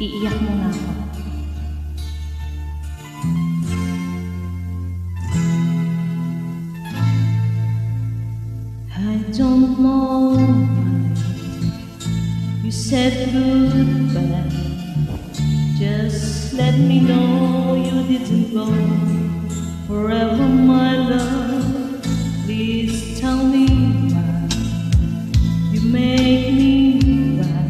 Iiyak mo na ako. I don't know why you said goodbye. Just let me know you didn't go forever, my love. Please tell me why you make me cry.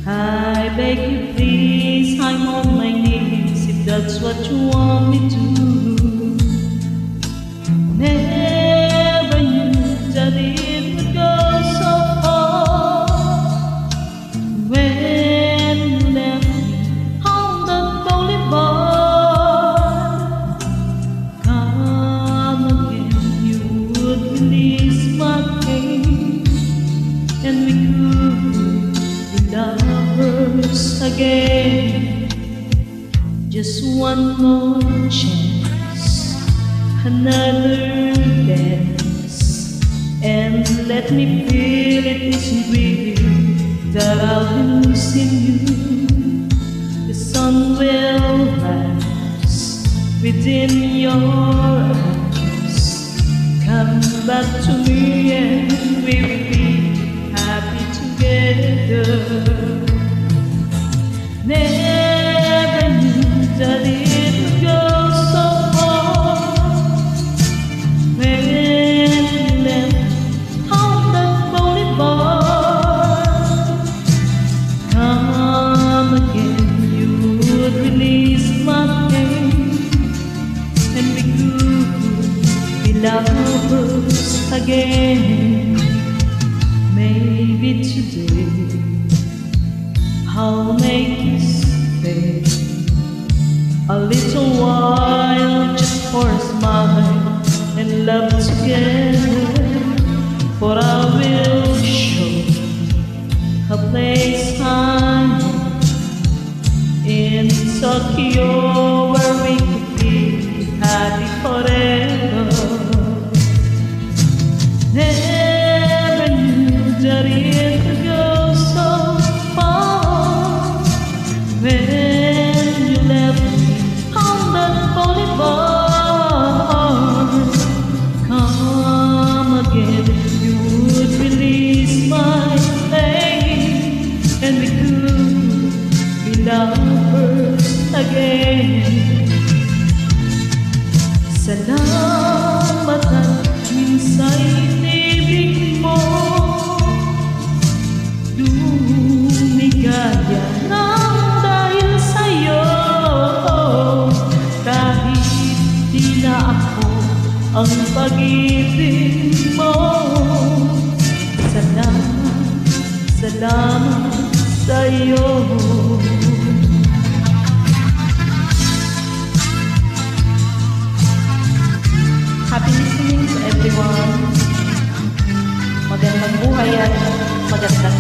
I beg you please, I'm on my knees if that's what you want me to do. Never knew that it would go so far. When you left me on the boulevard, come again, you would release my pain, and we could be lovers again. Just one more chance, another dance, and let me feel it isn't real that I'll be losing you. The sun will rise within your eyes. Come back to me and we'll be happy together. Never knew that it would go so far. When you left on that boulevard, come again, you would release my pain, and we could be lovers again. Maybe today I'll make you stay a little while, just for a smile and love together. But I will show a place I know in Tokyo where we could be happy forever. Never knew that it could go so far. When you left me on the boulevard, come again, you would release my pain, and we could be lovers again. Salamat at minsa'y inibig mo, lumigaya ng dahil sa'yo. Kahit di na ako ang pag-ibig mo, salamat, salamat sa'yo. Happy listening to everyone. Magandang buhay at magandang